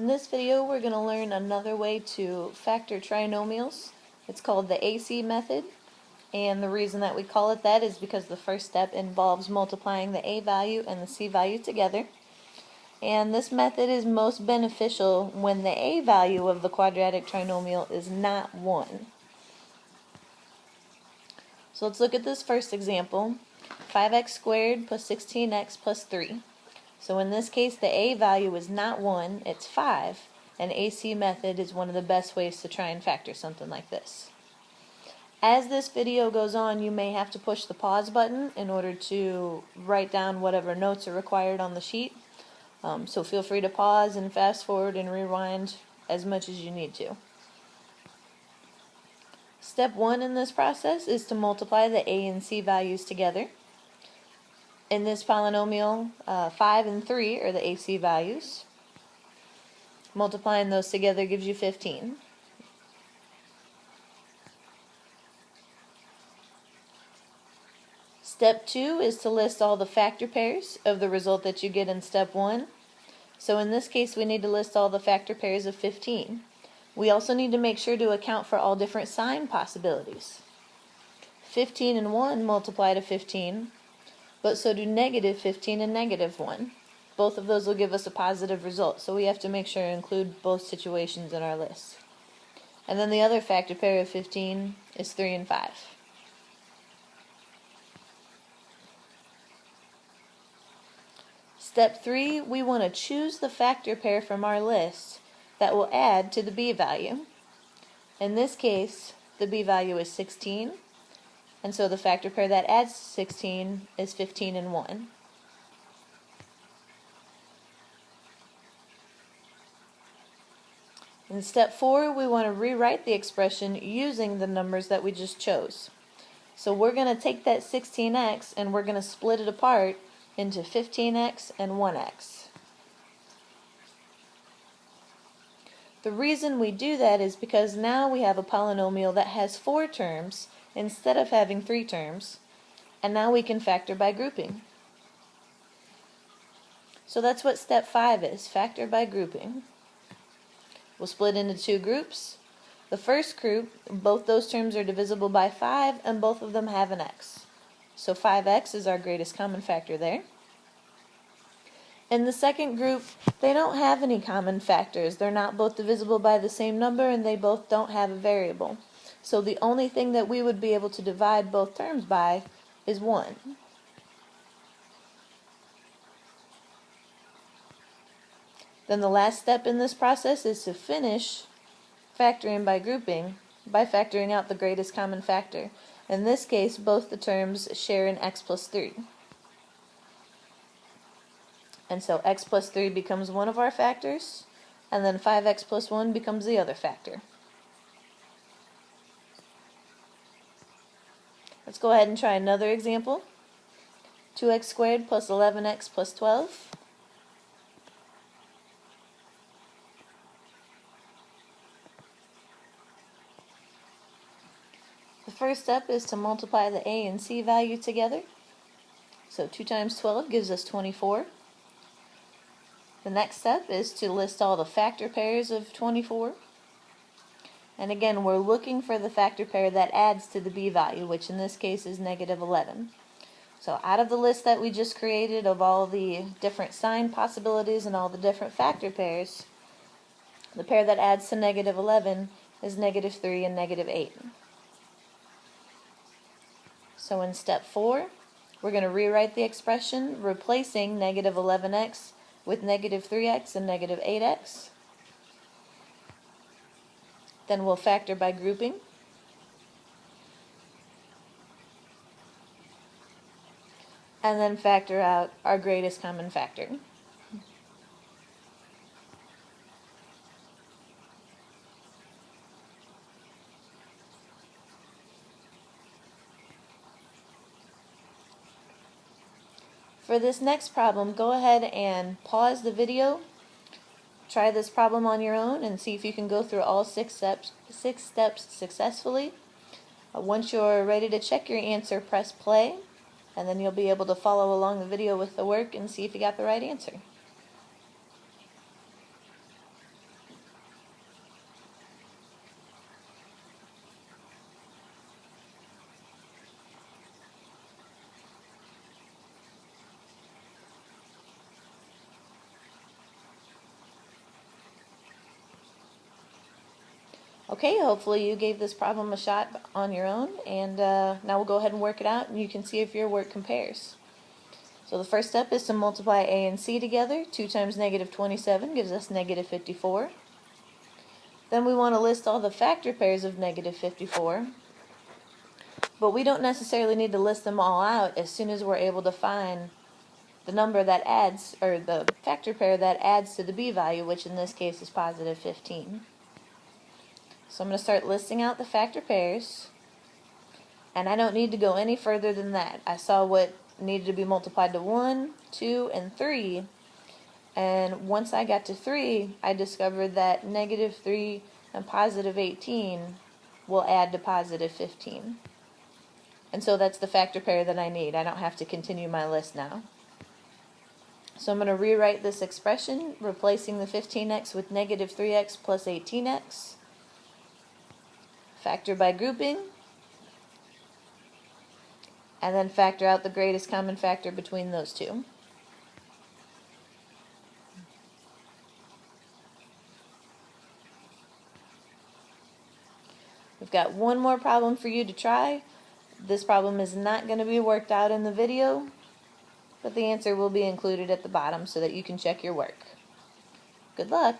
In this video we're going to learn another way to factor trinomials. It's called the AC method, and the reason that we call it that is because the first step involves multiplying the A value and the C value together. And this method is most beneficial when the A value of the quadratic trinomial is not 1. So let's look at this first example. 5x squared plus 16x plus 3. So in this case the A value is not 1, it's 5. And AC method is one of the best ways to try and factor something like this. As this video goes on, you may have to push the pause button in order to write down whatever notes are required on the sheet. So feel free to pause and fast forward and rewind as much as you need to. Step 1 in this process is to multiply the A and C values together. In this polynomial, 5 and 3 are the AC values. Multiplying those together gives you 15. Step 2 is to list all the factor pairs of the result that you get in step 1. So in this case we need to list all the factor pairs of 15. We also need to make sure to account for all different sign possibilities. 15 and 1 multiply to 15, but so do negative 15 and negative 1. Both of those will give us a positive result, so we have to make sure to include both situations in our list. And then the other factor pair of 15 is 3 and 5. Step 3, we want to choose the factor pair from our list that will add to the B value. In this case, the B value is 16, and so the factor pair that adds 16 is 15 and 1. In step 4, we want to rewrite the expression using the numbers that we just chose. So we're going to take that 16x and we're going to split it apart into 15x and 1x. The reason we do that is because now we have a polynomial that has 4 terms instead of having 3 terms, and now we can factor by grouping. So that's what step 5 is, factor by grouping. We'll split into 2 groups. The first group, both those terms are divisible by 5 and both of them have an x. So 5x is our greatest common factor there. In the second group, they don't have any common factors. They're not both divisible by the same number and they both don't have a variable. So the only thing that we would be able to divide both terms by is 1. Then the last step in this process is to finish factoring by grouping by factoring out the greatest common factor. In this case, both the terms share an x plus 3. And so x plus 3 becomes one of our factors, and then 5x plus 1 becomes the other factor. Let's go ahead and try another example. 2x squared plus 11x plus 12. The first step is to multiply the A and C value together. So 2 times 12 gives us 24. The next step is to list all the factor pairs of 24. And again, we're looking for the factor pair that adds to the B value, which in this case is negative 11. So out of the list that we just created of all the different sign possibilities and all the different factor pairs, the pair that adds to negative 11 is negative 3 and negative 8. So in step 4, we're going to rewrite the expression, replacing negative 11x with negative 3x and negative 8x. Then we'll factor by grouping. And then factor out our greatest common factor. For this next problem, go ahead and pause the video, try this problem on your own, and see if you can go through all 6 steps successfully. Once you're ready to check your answer, press play, and then you'll be able to follow along the video with the work and see if you got the right answer. Okay, hopefully you gave this problem a shot on your own, and now we'll go ahead and work it out, and you can see if your work compares. So the first step is to multiply a and c together. 2 times negative 27 gives us negative 54. Then we want to list all the factor pairs of negative 54, but we don't necessarily need to list them all out as soon as we're able to find the number that adds, or the factor pair that adds to the b value, which in this case is positive 15. So I'm going to start listing out the factor pairs, and I don't need to go any further than that. I saw what needed to be multiplied to 1, 2, and 3, and once I got to 3, I discovered that negative 3 and positive 18 will add to positive 15. And so that's the factor pair that I need. I don't have to continue my list now. So I'm going to rewrite this expression, replacing the 15x with negative 3x plus 18x. Factor by grouping, and then factor out the greatest common factor between those two. We've got one more problem for you to try. This problem is not going to be worked out in the video, but the answer will be included at the bottom so that you can check your work. Good luck!